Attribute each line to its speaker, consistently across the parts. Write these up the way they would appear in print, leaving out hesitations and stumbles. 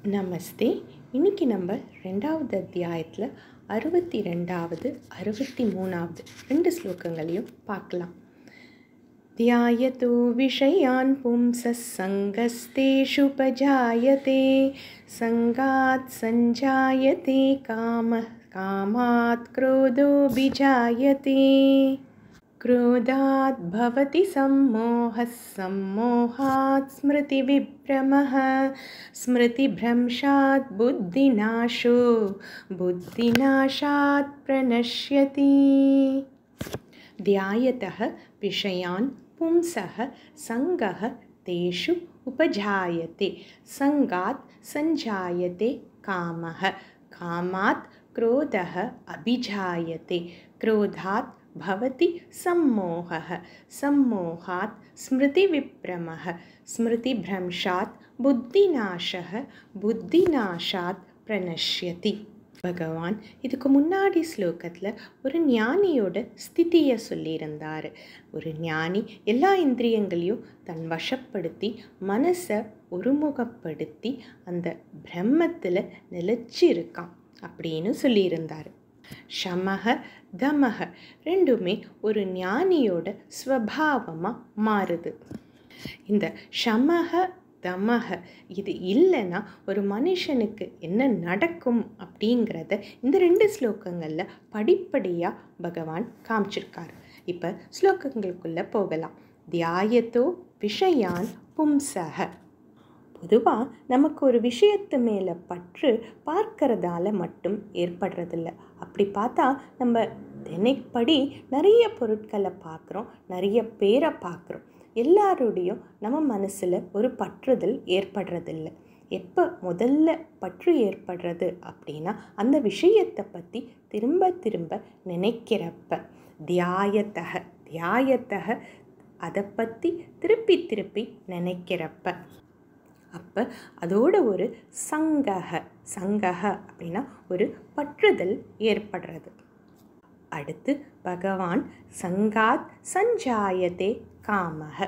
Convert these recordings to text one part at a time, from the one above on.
Speaker 1: நமஸ்தே. இன்னைக்கு நம்ம 2வது அத்தியாயத்தில் 62வது 63வது 2 ஸ்லோகங்களையும் பார்க்கலாம். தியாயதோ விஷயான் பும்சஸ் சங்கஸ்தேஷுபஜாயதே சங்காத் சஞ்சாயதே காமாத் क्रोधोऽभिजायते क्रोधात् भवति सम्मोहः सम्मोहात् स्मृतिविभ्रमः स्मृतिभ्रंशात् बुद्धिनाशो बुद्धिनाशात् प्रणश्यति. ध्यायतः विषयान् पुंसः सङ्गः तेषु उपजायते सङ्गात् सञ्जायते कामः कामात् क्रोधः अभिजायते क्रोधात् भवति सम्मोहः सम्मोहात् स्मृतिविभ्रमः स्मृतिभ्रंशात् बुद्धिनाशः बुद्धिनाशात् प्रणश्यति. பகவான் இதுக்கு முன்னாடி ஸ்லோகத்தில் ஒரு ஞானியோட ஸ்திதியை சொல்லியிருந்தார். ஒரு ஞானி எல்லா இந்திரியங்களையும் தன் வசப்படுத்தி மனசை ஒருமுகப்படுத்தி அந்த பிரம்மத்தில் நிலைச்சி இருக்கான் அப்படின்னு சொல்லியிருந்தார். ஷமஹ தமஹ ரெண்டுமே ஒரு ஞானியோட ஸ்வபாவமாக மாறுது. இந்த ஷமஹ தமஹ இது இல்லைன்னா ஒரு மனுஷனுக்கு என்ன நடக்கும் அப்படிங்கிறத இந்த 2 ஸ்லோகங்களில் படிப்படியாக பகவான் காமிச்சிருக்காரு. இப்போ ஸ்லோகங்களுக்குள்ளே போகலாம். தியாயத்தோ விஷயான் பும்சக. பொதுவாக நமக்கு ஒரு விஷயத்து மேலே பற்று பார்க்கறதால மட்டும் ஏற்படுறதில்ல. அப்படி பார்த்தா நம்ம தினைப்படி நிறைய பொருட்களை பார்க்குறோம், நிறைய பேரை பார்க்குறோம். எல்லாரோடையும் நம்ம மனசில் ஒரு பற்றுதல் ஏற்படுறதில்ல. எப்போ முதல்ல பற்று ஏற்படுறது அப்படின்னா அந்த விஷயத்தை பற்றி திரும்ப திரும்ப நினைக்கிறப்ப. தியாயத்தக அதை பற்றி திருப்பி திருப்பி நினைக்கிறப்ப. அப்போ அதோட ஒரு சங்கக அப்படின்னா ஒரு பற்றுதல் ஏற்படுறது. அடுத்து பகவான் சங்காத் சஞ்சாயதே காமக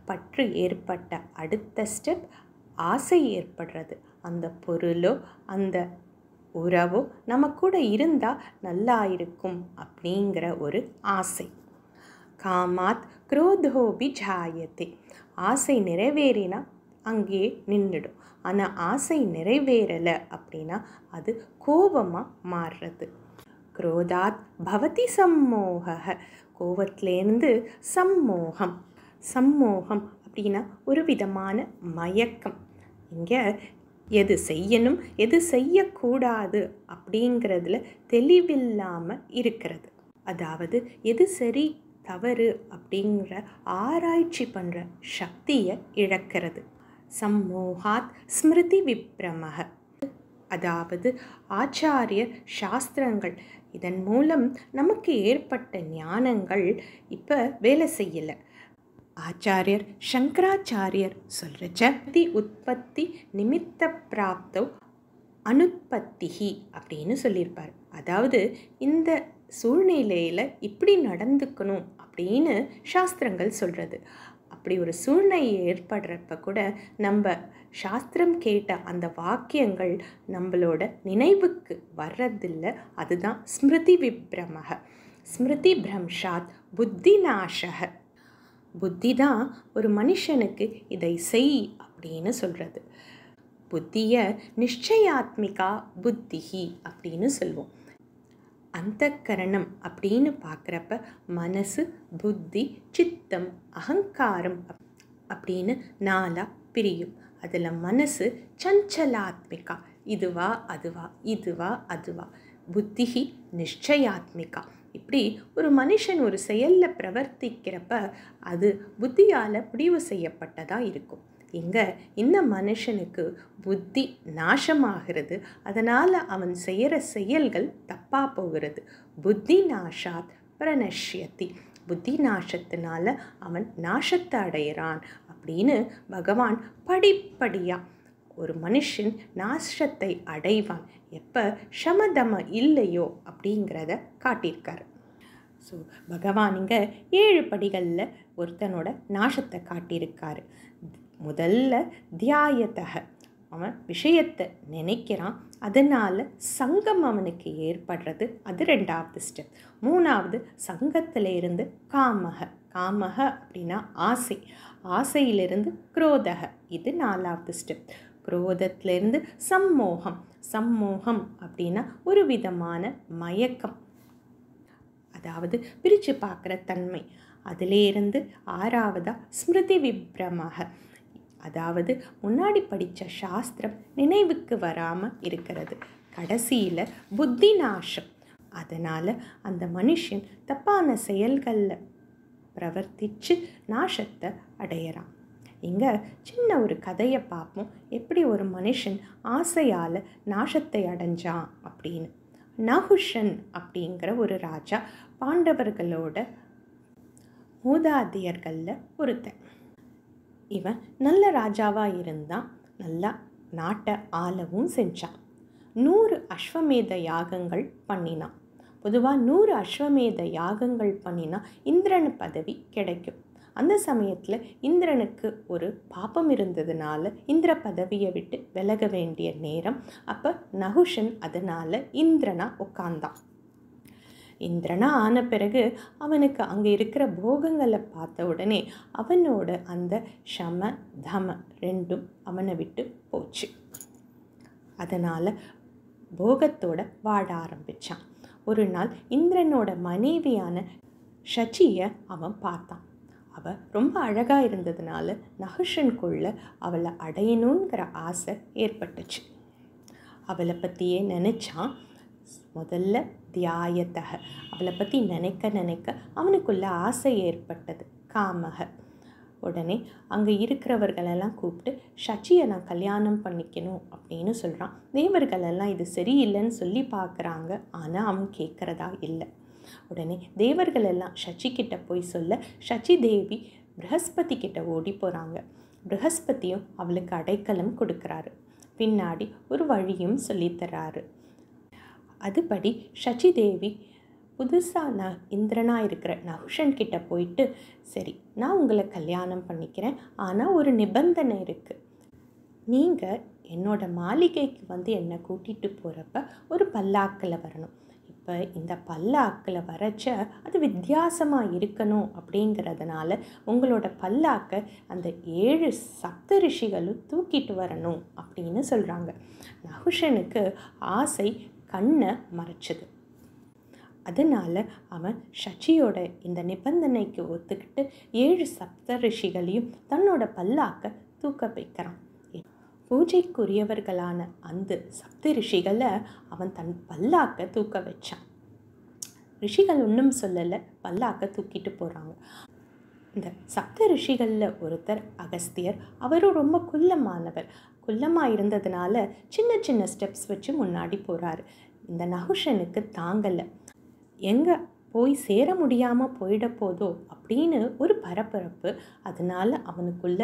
Speaker 1: பற்று ஏற்பட்ட அடுத்த ஸ்டெப் ஆசை ஏற்படுறது. அந்த பொருளோ அந்த உறவோ நம்ம கூட இருந்தால் நல்லா இருக்கும் அப்படிங்கிற ஒரு ஆசை. காமாத் क्रोधोऽभिजायते ஆசை நிறைவேறினா அங்கேயே நின்றுடும். ஆனால் ஆசை நிறைவேறலை அப்படின்னா அது கோபமாக மாறுறது. क्रोधात् भवति सम्मोहः கோபத்திலேருந்து சம்மோகம் அப்படின்னா ஒரு விதமான மயக்கம். இங்கே எது செய்யணும் எது செய்யக்கூடாது அப்படிங்கிறதுல தெளிவில்லாமல் இருக்கிறது. அதாவது எது சரி தவறு அப்படிங்கிற ஆராய்ச்சி பண்ணுற சக்தியை இழக்கிறது. சம்மோகாத் ஸ்மிருதி விப்ரமக அதாவது ஆச்சாரிய சாஸ்திரங்கள் இதன் மூலம் நமக்கு ஏற்பட்ட ஞானங்கள் இப்போ வேலை செய்யலை. ஆச்சாரியர் சங்கராச்சாரியர் சொல்கிற ஜக்தி உற்பத்தி நிமித்த பிராப்தோ அனுத்பத்திஹி அப்படின்னு சொல்லியிருப்பார். அதாவது இந்த சூழ்நிலையில் இப்படி நடந்துக்கணும் அப்படின்னு சாஸ்திரங்கள் சொல்கிறது. அப்படி ஒரு சூழ்நிலை ஏற்படுறப்ப கூட நம்ம சாஸ்திரம் கேட்ட அந்த வாக்கியங்கள் நம்மளோட நினைவுக்கு வர்றதில்லை. அதுதான் ஸ்மிருதி விப்ரமக. ஸ்மிருதி பிரம்ஷாத் புத்தி நாசக. புத்தி தான் ஒரு மனுஷனுக்கு இதை செய் அப்படின்னு சொல்கிறது. புத்தியை நிச்சயாத்மிகா புத்திஹி அப்படின்னு சொல்லுவோம். அந்த கரணம் அப்படின்னு பார்க்குறப்ப மனசு புத்தி சித்தம் அகங்காரம் அப்படின்னு 4 பிரியும். அதில் மனசு சஞ்சலாத்மிகா இதுவா அதுவா புத்திஹி நிச்சயாத்மிகா. இப்படி ஒரு மனுஷன் ஒரு செயலில் பிரவர்த்திக்கிறப்ப அது புத்தியால் முடிவு செய்யப்பட்டதாக இருக்கும். இங்கே இந்த மனுஷனுக்கு புத்தி நாசமாகிறது. அதனால் அவன் செய்கிற செயல்கள் தப்பாக போகிறது. புத்தி நாசாத் பிரணஷ்யதி. புத்தி நாசத்தினால அவன் நாசத்தை அடைகிறான் அப்படின்னு பகவான் படிப்படியாக ஒரு மனுஷன் நாசத்தை அடைவான் எப்போ சமதம இல்லையோ அப்படிங்கிறத காட்டியிருக்காரு. ஸோ பகவான் இங்கே 7 படிகளில் ஒருத்தனோட நாசத்தை காட்டியிருக்காரு. முதல்ல தியாயத்தக அவன் விஷயத்தை நினைக்கிறான், அதனால் சங்கம் அவனுக்கு ஏற்படுறது. அது 2வது ஸ்டெப். 3வது சங்கத்திலிருந்து காமக. காமக அப்படின்னா ஆசை. ஆசையிலிருந்து குரோதக. இது 4வது ஸ்டெப். குரோதத்திலிருந்து சம்மோகம். சம்மோகம் அப்படின்னா ஒரு விதமான மயக்கம், அதாவது பிரித்து பார்க்குற தன்மை. அதிலேருந்து 6வதா ஸ்மிருதி விப்ரமக, அதாவது முன்னாடி படித்த சாஸ்திரம் நினைவுக்கு வராமல் இருக்கிறது. கடைசியில் புத்தி நாசம். அதனால் அந்த மனுஷன் தப்பான செயல்களில் பிரவர்த்தித்து நாசத்தை அடையிறான். இங்கே சின்ன ஒரு கதையை பார்ப்போம், எப்படி ஒரு மனுஷன் ஆசையால் நாசத்தை அடைஞ்சான் அப்படின்னு. நஹுஷன் அப்படிங்கிற ஒரு ராஜா பாண்டவர்களோட மூதாதையர்களில் ஒருத்தன். இவன் நல்ல ராஜாவாக இருந்தான், நல்லா நாட்டை ஆளவும் செஞ்சான். 100 அஸ்வமேத யாகங்கள் பண்ணினான். பொதுவாக 100 அஸ்வமேத யாகங்கள் பண்ணினா இந்திரன் பதவி கிடைக்கும். அந்த சமயத்தில் இந்திரனுக்கு ஒரு பாப்பம் இருந்ததுனால இந்திர பதவியை விட்டு விலக வேண்டிய நேரம். அப்போ நஹுஷன் அதனால் இந்திரனா உட்கார்ந்தான். இந்திரனா ஆன பிறகு அவனுக்கு அங்கே இருக்கிற போகங்களை பார்த்த உடனே அவனோட அந்த ஷம தம 2ம் அவனை விட்டு போச்சு. அதனால் போகத்தோட வாட ஆரம்பித்தான். ஒரு நாள் இந்திரனோட மனைவியான ஷச்சியை அவன் பார்த்தான். அவள் ரொம்ப அழகாக இருந்ததுனால நஹுஷனுக்குள்ள அவளை அடையணுங்கிற ஆசை ஏற்பட்டுச்சு. அவளை பற்றியே நினச்சான். முதல்ல தியாயத்தக, அவளை பற்றி நினைக்க அவனுக்குள்ள ஆசை ஏற்பட்டது. காமக. உடனே அங்கே இருக்கிறவர்களெல்லாம் கூப்பிட்டு ஷச்சியை நான் கல்யாணம் பண்ணிக்கணும் அப்படின்னு சொல்கிறான். தேவர்களெல்லாம் இது சரியில்லைன்னு சொல்லி பார்க்குறாங்க, ஆனால் அவன் கேட்குறதா இல்லை. உடனே தேவர்கள் எல்லாம் ஷச்சிக்கிட்ட போய் சொல்ல ஷச்சி தேவி ப்ரஹஸ்பதி கிட்ட ஓடி போகிறாங்க. ப்ரஹஸ்பதியும் அவளுக்கு அடைக்கலம் கொடுக்குறாரு. பின்னாடி ஒரு வழியும் சொல்லித்தராரு. அதுபடி ஷச்சி தேவி புதுசாக இந்திரனாக இருக்கிற நஹுஷன் கிட்ட போயிட்டு, சரி நான் உங்களை கல்யாணம் பண்ணிக்கிறேன், ஆனால் ஒரு நிபந்தனை இருக்குது. நீங்கள் என்னோட மாளிகைக்கு வந்து என்னை கூட்டிகிட்டு போகிறப்ப ஒரு பல்லாக்கில் வரணும். இப்போ இந்த பல்லாக்கில் வரைச்ச அது வித்தியாசமாக இருக்கணும். அப்படிங்கிறதுனால உங்களோட பல்லாக்கை அந்த 7 சப்த ரிஷிகளும் தூக்கிட்டு வரணும் அப்படின்னு சொல்கிறாங்க. நஹுஷனுக்கு ஆசை கண்ணை மறைச்சது. அதனால் அவன் ஷச்சியோட இந்த நிபந்தனைக்கு ஒத்துக்கிட்டு 7 சப்த ரிஷிகளையும் தன்னோட பல்லாக்க தூக்க வைக்கிறான். பூஜைக்குரியவர்களான அந்த சப்த ரிஷிகளை அவன் தன் பல்லாக்க தூக்க வச்சான். ரிஷிகள் ஒன்றும் சொல்லலை, பல்லாக்க தூக்கிட்டு போகிறாங்க. இந்த சப்த ரிஷிகளில் ஒருத்தர் அகஸ்தியர். அவரும் ரொம்ப குள்ளமானவர். குள்ளமாக இருந்ததுனால சின்ன சின்ன ஸ்டெப்ஸ் வச்சு முன்னாடி போகிறாரு. இந்த நஹுஷனுக்கு தாங்கலை, எங்கே போய் சேர முடியாமல் போயிட போதோ அப்படின்னு ஒரு பரபரப்பு. அதனால் அவனுக்குள்ள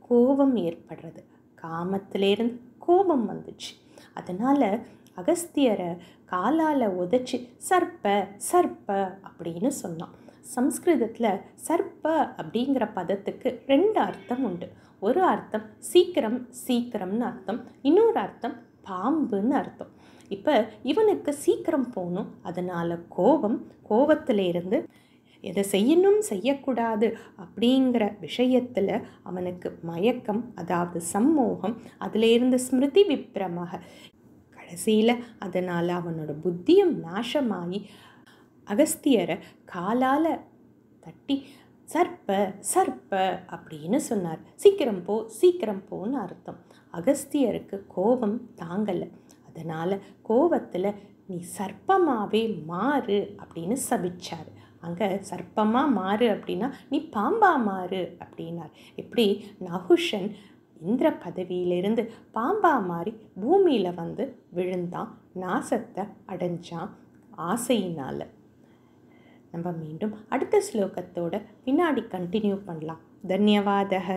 Speaker 1: கோபம் ஏற்படுறது. காமத்திலேருந்து கோபம் வந்துச்சு. அதனால் அகஸ்தியரை காலால் உதைச்சி சர்ப்ப சர்ப்ப அப்படின்னு சொன்னான். சம்ஸ்கிருதத்தில் சர்ப்ப அப்படிங்கிற பதத்துக்கு 2 அர்த்தம் உண்டு. ஒரு அர்த்தம் சீக்கிரம் சீக்கிரம்னு அர்த்தம், இன்னொரு அர்த்தம் பாம்புன்னு அர்த்தம். இப்போ இவனுக்கு சீக்கிரம் போகணும், அதனால் கோபத்திலேருந்து எதை செய்யணும் செய்யக்கூடாது அப்படிங்கிற விஷயத்தில் அவனுக்கு மயக்கம், அதாவது சம்மோகம். அதிலேருந்து ஸ்மிருதி விப்ரமக. கடைசியில் அதனால் அவனோட புத்தியும் நாசமாகி அகஸ்தியரை காலால் தட்டி சர்ப்ப சர்ப்ப அப்படின்னு சொன்னார். சீக்கிரம் போ சீக்கிரம் போன்னு அர்த்தம். அகஸ்தியருக்கு கோபம் தாங்கலை. அதனால் கோபத்தில் நீ சர்ப்பமாகவே மாறு அப்படின்னு சபிச்சார். அங்கே சர்ப்பமாக மாறு அப்படின்னா நீ பாம்பா மாறு அப்படின்னார். இப்படி நஹுஷன் இந்திர பதவியிலிருந்து பாம்பா மாறி பூமியில் வந்து விழுந்தான், நாசத்தை அடைஞ்சான் ஆசையினால். நம்ம மீண்டும் அடுத்த ஸ்லோகத்தோட பின்னாடி கண்டினியூ பண்ணலாம். தன்யவாதக.